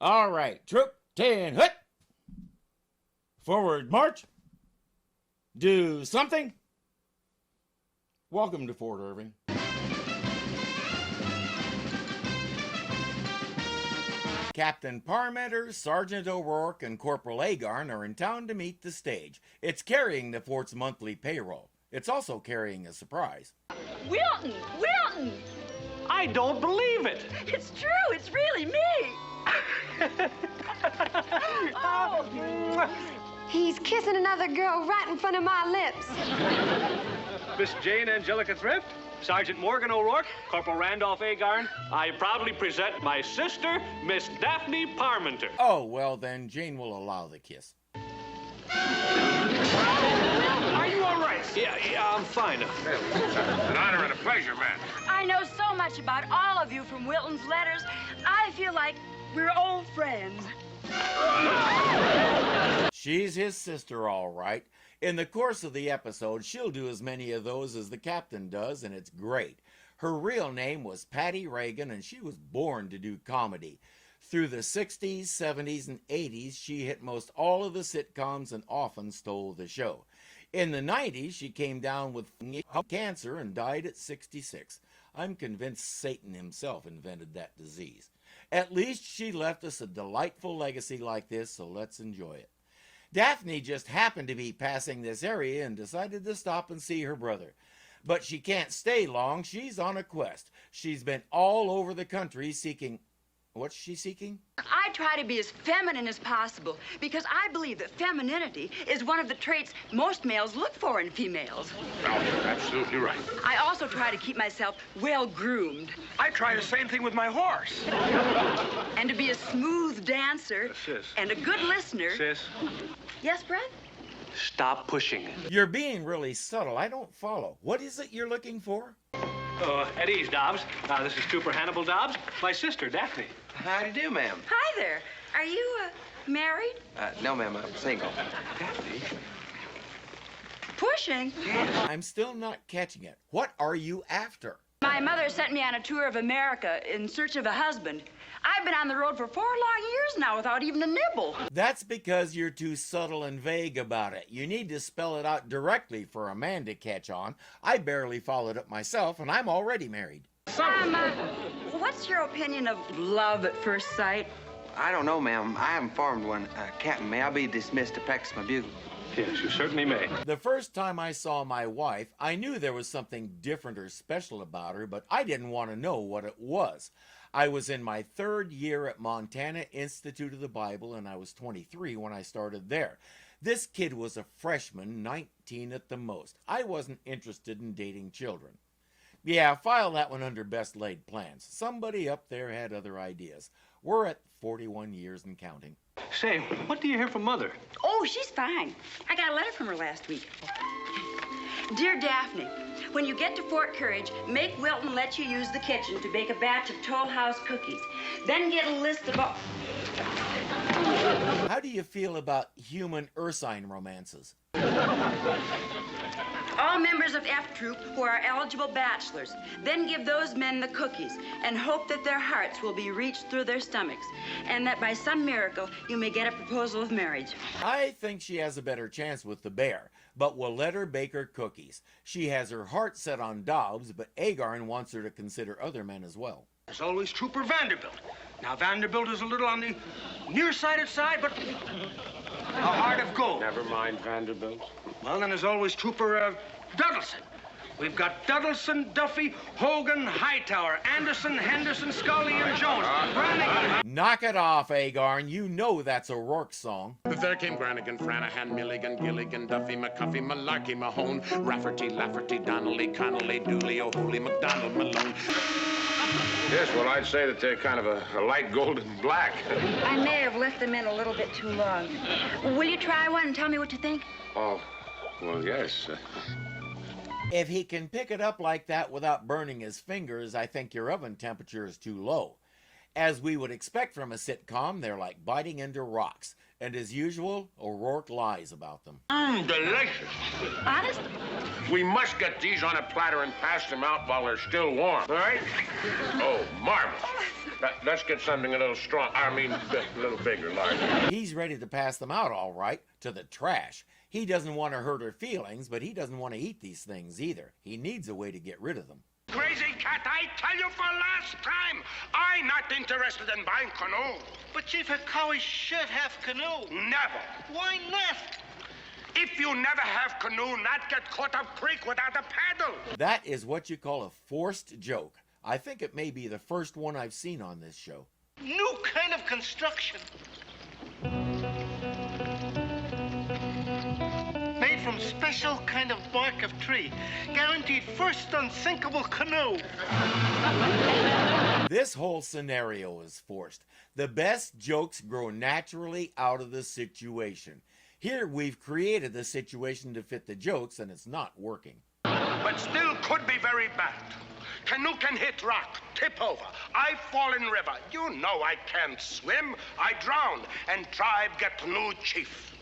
All right, troop 10, hut. Forward march. Do something. Welcome to Fort Irving. Captain Parmenter, Sergeant O'Rourke, and Corporal Agarn are in town to meet the stage. It's carrying the fort's monthly payroll. It's also carrying a surprise. Wilton! Wilton! I don't believe it. It's true. It's really me. Oh. He's kissing another girl right in front of my lips. Miss Jane Angelica Thrift, Sergeant Morgan O'Rourke, Corporal Randolph Agarn, I proudly present my sister, Miss Daphne Parmenter. Oh, well then, Jane will allow the kiss. Are you all right? Yeah, I'm fine. It's an honor and a pleasure, man. I know so much about all of you from Wilton's letters. I feel like we're old friends. She's his sister, all right. In the course of the episode, she'll do as many of those as the captain does, and it's great. Her real name was Patty Reagan, and she was born to do comedy. Through the 60s, 70s, and 80s, she hit most all of the sitcoms and often stole the show. In the 90s, she came down with cancer and died at 66. I'm convinced Satan himself invented that disease. At least she left us a delightful legacy like this, so let's enjoy it. Daphne just happened to be passing this area and decided to stop and see her brother. But she can't stay long. She's on a quest. She's been all over the country seeking... What's she seeking? I try to be as feminine as possible because I believe that femininity is one of the traits most males look for in females. No, you're absolutely right. I also try to keep myself well-groomed. I try the same thing with my horse. And to be a smooth dancer Sis. and a good listener. Sis, Yes, Brett? stop pushing. You're being really subtle. I don't follow. What is it you're looking for? At ease, Dobbs. This is Trooper Hannibal Dobbs, my sister, Daphne. How do you do, ma'am? Hi there. Are you, married? No, ma'am, I'm single. Daphne? Pushing? I'm still not catching it. What are you after? My mother sent me on a tour of America in search of a husband. I've been on the road for 4 long years now without even a nibble. That's because you're too subtle and vague about it. You need to spell it out directly for a man to catch on. I barely followed it myself, and I'm already married. What's your opinion of love at first sight? I don't know, ma'am. I haven't formed one. Captain, may I be dismissed to practice my bugle? Yes, you certainly may. The first time I saw my wife, I knew there was something different or special about her, but I didn't want to know what it was. I was in my 3rd year at Montana Institute of the Bible, and I was 23 when I started there. This kid was a freshman, 19 at the most. I wasn't interested in dating children. Yeah, file that one under best laid plans. Somebody up there had other ideas. We're at 41 years and counting. Say, what do you hear from Mother? Oh, she's fine. I got a letter from her last week. Dear Daphne, when you get to Fort Courage, make Wilton let you use the kitchen to bake a batch of Toll House cookies. Then get a list of all... How do you feel about human ursine romances? all members of F Troop who are eligible bachelors. Then give those men the cookies and hope that their hearts will be reached through their stomachs and that by some miracle you may get a proposal of marriage. I think she has a better chance with the bear, but we'll let her bake her cookies. She has her heart set on Dobbs, but Agarn wants her to consider other men as well. There's always Trooper Vanderbilt. Now, Vanderbilt is a little on the nearsighted side, but a heart of gold. Never mind Vanderbilt. Well, then there's always Trooper Duddleson. We've got Duddleson, Duffy, Hogan, Hightower, Anderson, Henderson, Scully, and Jones. Brannigan. Knock it off, Agarn. You know that's a Rourke song. There came Brannigan, Franahan, Milligan, Gilligan, Duffy, McCuffey, Malarkey, Mahone, Rafferty, Lafferty, Donnelly, Connolly, Dooley, O'Hooley, McDonald, Malone. Yes, well, I'd say that they're kind of a light golden black. I may have left them in a little bit too long. Will you try one and tell me what you think? Oh, well, yes. If he can pick it up like that without burning his fingers, I think your oven temperature is too low. As we would expect from a sitcom, they're like biting into rocks. And as usual, O'Rourke lies about them. Delicious. Honest? We must get these on a platter and pass them out while they're still warm, all right? Oh, marvelous. Let's get something a little strong. A little bigger, larger. He's ready to pass them out, all right, to the trash. He doesn't want to hurt her feelings, but he doesn't want to eat these things either. He needs a way to get rid of them. Crazy cat, I tell you for last time, I'm not interested in buying canoe. But Chief, a cowie should have canoe. Never. Why not? If you never have canoe, not get caught up creek without a paddle. That is what you call a forced joke. I think it may be the first one I've seen on this show. New kind of construction. Made from special kind of bark of tree. Guaranteed first unsinkable canoe. This whole scenario is forced. The best jokes grow naturally out of the situation. Here we've created the situation to fit the jokes and it's not working. But still could be very bad. Canoe can hit rock, tip over. I fall in river. You know I can't swim. I drown. And tribe get canoe chief.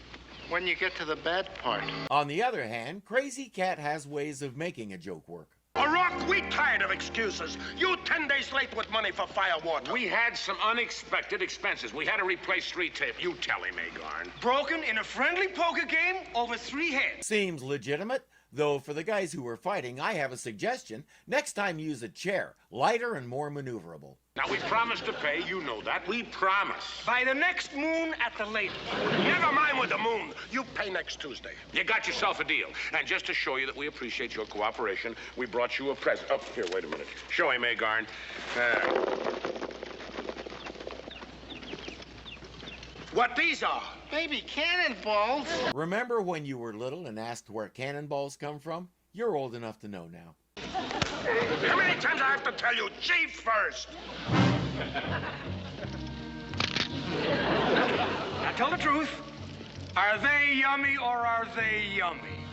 When you get to the bad part. On the other hand, Crazy Cat has ways of making a joke work. A rock, we tired of excuses. You 10 days late with money for firewater. We had some unexpected expenses. We had to replace 3 tape. You tell him, Agarn. Broken in a friendly poker game over 3 heads. Seems legitimate, though for the guys who were fighting, I have a suggestion. Next time use a chair, lighter and more maneuverable. Now, we promised to pay. You know that. We promise. By the next moon at the latest. Never mind with the moon. You pay next Tuesday. You got yourself a deal. And just to show you that we appreciate your cooperation, we brought you a present. Oh, here, wait a minute. Show him, Agarn. What these are? Baby cannonballs. Remember when you were little and asked where cannonballs come from? You're old enough to know now. How many times I have to tell you, chief first? Now tell the truth. Are they yummy or are they yummy?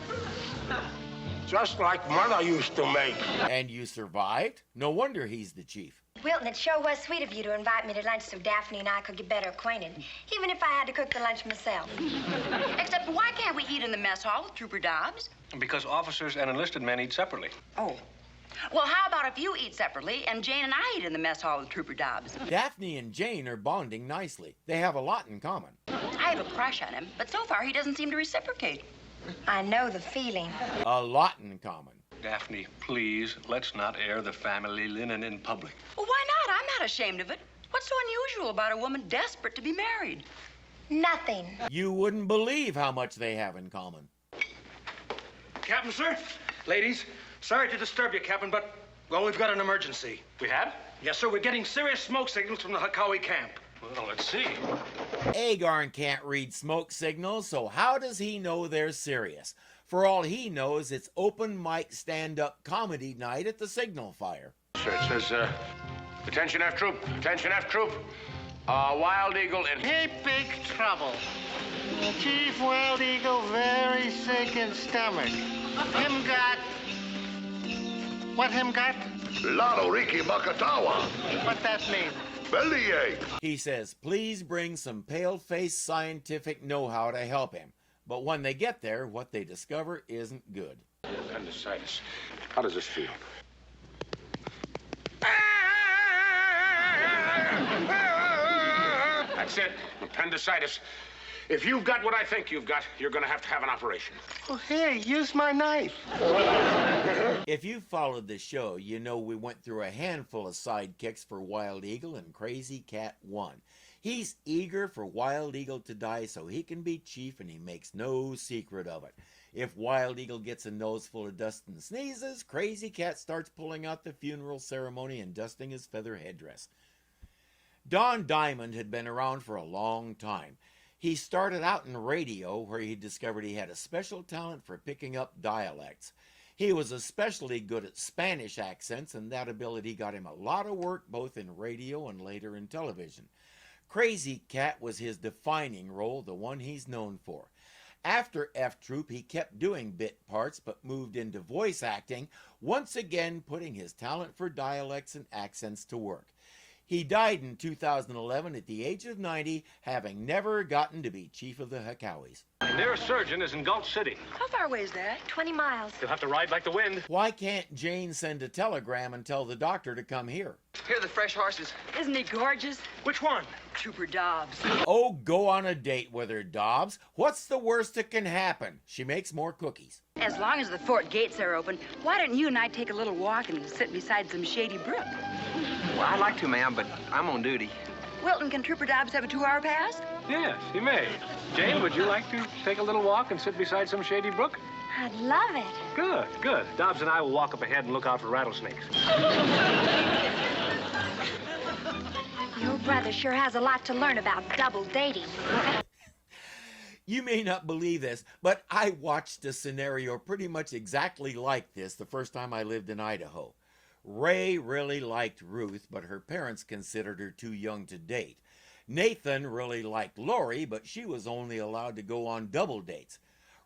Just like Mother used to make. And you survived? No wonder he's the chief. Wilton, it sure was sweet of you to invite me to lunch so Daphne and I could get better acquainted, even if I had to cook the lunch myself. Except why can't we eat in the mess hall with Trooper Dobbs? Because officers and enlisted men eat separately. Oh. Well, how about if you eat separately and Jane and I eat in the mess hall with Trooper Dobbs? Daphne and Jane are bonding nicely. They have a lot in common. I have a crush on him, but so far he doesn't seem to reciprocate. I know the feeling. A lot in common. Daphne, please, let's not air the family linen in public. Well, why not? I'm not ashamed of it. What's so unusual about a woman desperate to be married? Nothing. You wouldn't believe how much they have in common. Captain, sir. Ladies, sorry to disturb you, Captain, but, well, we've got an emergency. We have? Yes, sir. We're getting serious smoke signals from the Hakawi camp. Well, let's see. Agarn can't read smoke signals, so how does he know they're serious? For all he knows, it's open mic stand-up comedy night at the signal fire. Sir, it says, attention F troop, attention F troop. Wild Eagle in... Hey, big trouble. Chief Wild Eagle very sick in stomach. Him got... What him got? Lado Riki Makatawa. What that mean? Bellyache. He says, please bring some pale-faced scientific know-how to help him. But when they get there, what they discover isn't good. Appendicitis. How does this feel? That's it. Appendicitis. If you've got what I think you've got, you're going to have an operation. Well, here, use my knife. If you followed the show, you know we went through a handful of sidekicks for Wild Eagle, and Crazy Cat won. He's eager for Wild Eagle to die so he can be chief, and he makes no secret of it. If Wild Eagle gets a nose full of dust and sneezes, Crazy Cat starts pulling out the funeral ceremony and dusting his feather headdress. Don Diamond had been around for a long time. He started out in radio, where he discovered he had a special talent for picking up dialects. He was especially good at Spanish accents, and that ability got him a lot of work both in radio and later in television. Crazy Cat was his defining role, the one he's known for. After F Troop, he kept doing bit parts, but moved into voice acting, once again putting his talent for dialects and accents to work. He died in 2011 at the age of 90, having never gotten to be chief of the Heckowies. The nearest surgeon is in Gulch City. How far away is that? 20 miles. You'll have to ride like the wind. Why can't Jane send a telegram and tell the doctor to come here? Here are the fresh horses. Isn't he gorgeous? Which one? Trooper Dobbs. Oh, go on a date with her, Dobbs. What's the worst that can happen? She makes more cookies. As long as the fort gates are open, why don't you and I take a little walk and sit beside some shady brook? Well, I'd like to, ma'am, but I'm on duty. Wilton, can Trooper Dobbs have a 2-hour pass? Yes, he may. Jane, would you like to take a little walk and sit beside some shady brook? I'd love it. Good, good. Dobbs and I will walk up ahead and look out for rattlesnakes. Your brother sure has a lot to learn about double dating. You may not believe this, but I watched a scenario pretty much exactly like this the first time I lived in Idaho. Ray really liked Ruth, but her parents considered her too young to date. Nathan really liked Lori, but she was only allowed to go on double dates.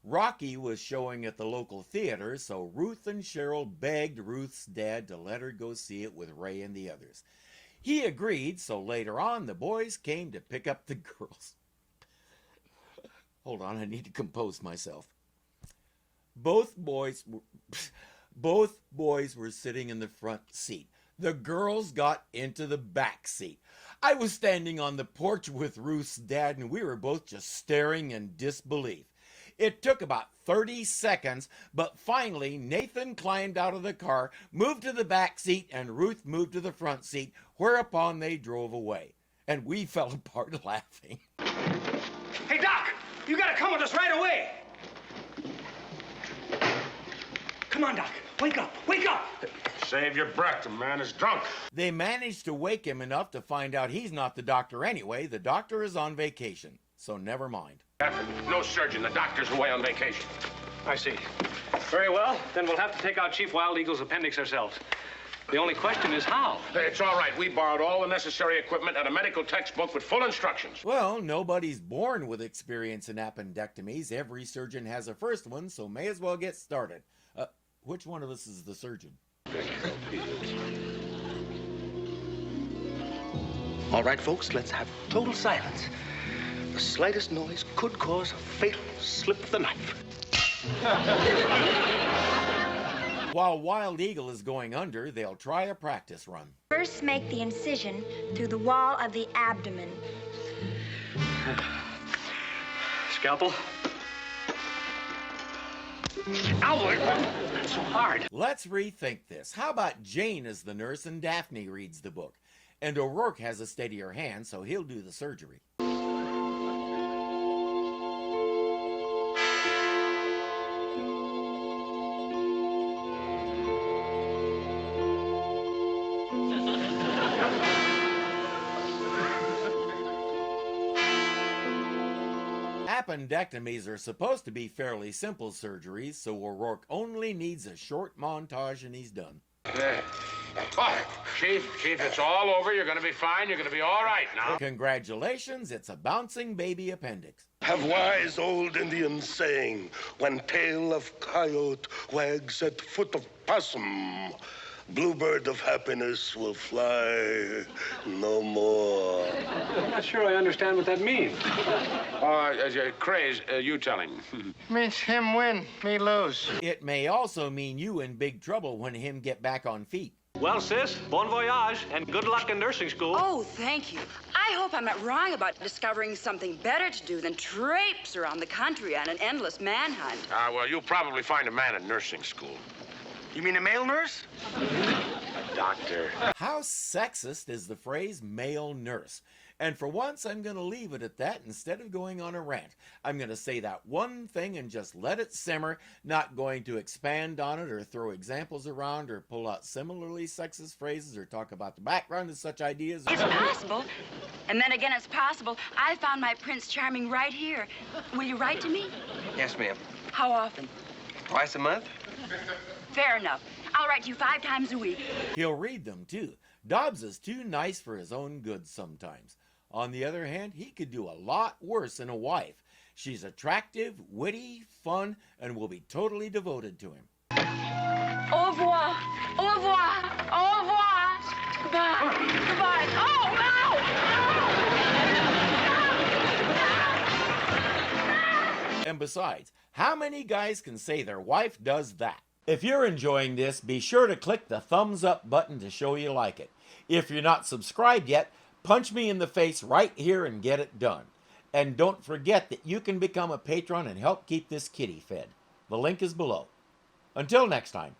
Rocky was showing at the local theater, so Ruth and Cheryl begged Ruth's dad to let her go see it with Ray and the others. He agreed, so later on the boys came to pick up the girls. Hold on, I need to compose myself. Both boys were sitting in the front seat. The girls got into the back seat. I was standing on the porch with Ruth's dad, and we were both just staring in disbelief. It took about 30 seconds, but finally Nathan climbed out of the car, moved to the back seat, and Ruth moved to the front seat, whereupon they drove away. And we fell apart laughing. Hey, Doc! You gotta come with us right away! Come on, Doc. Wake up! Wake up! Save your breath. The man is drunk. They managed to wake him enough to find out he's not the doctor anyway. The doctor is on vacation, so never mind. No surgeon. The doctor's away on vacation. I see. Very well. Then we'll have to take out Chief Wild Eagle's appendix ourselves. The only question is how. It's all right. We borrowed all the necessary equipment and a medical textbook with full instructions. Well, nobody's born with experience in appendectomies. Every surgeon has a first one, so may as well get started. Which one of us is the surgeon? All right, folks, let's have total silence. The slightest noise could cause a fatal slip of the knife. While Wild Eagle is going under, they'll try a practice run. First, make the incision through the wall of the abdomen. Scalpel. Ow! That's so hard. Let's rethink this. How about Jane as the nurse and Daphne reads the book? And O'Rourke has a steadier hand, so he'll do the surgery. Appendectomies are supposed to be fairly simple surgeries, so O'Rourke only needs a short montage and he's done. Oh, Chief, it's all over. You're going to be fine. You're going to be all right now. Congratulations, it's a bouncing baby appendix. Have wise old Indians saying, when tail of coyote wags at foot of possum, bluebird of happiness will fly no more. I'm not sure I understand what that means. Craze, you tell him. Means him win, me lose. It may also mean you in big trouble when him get back on feet. Well, sis, bon voyage, and good luck in nursing school. Oh, thank you. I hope I'm not wrong about discovering something better to do than traipse around the country on an endless manhunt. Well, you'll probably find a man in nursing school. You mean a male nurse? A doctor. How sexist is the phrase male nurse? And for once, I'm going to leave it at that instead of going on a rant. I'm going to say that one thing and just let it simmer, not going to expand on it or throw examples around or pull out similarly sexist phrases or talk about the background of such ideas. It's possible. And then again, it's possible. I found my Prince Charming right here. Will you write to me? Yes, ma'am. How often? Twice a month? Fair enough. I'll write to you 5 times a week. He'll read them, too. Dobbs is too nice for his own good sometimes. On the other hand, he could do a lot worse than a wife. She's attractive, witty, fun, and will be totally devoted to him. Au revoir. Au revoir. Au revoir. Goodbye. Goodbye. Oh, no! And besides, how many guys can say their wife does that? If you're enjoying this, be sure to click the thumbs up button to show you like it. If you're not subscribed yet, punch me in the face right here and get it done. And don't forget that you can become a patron and help keep this kitty fed. The link is below. Until next time.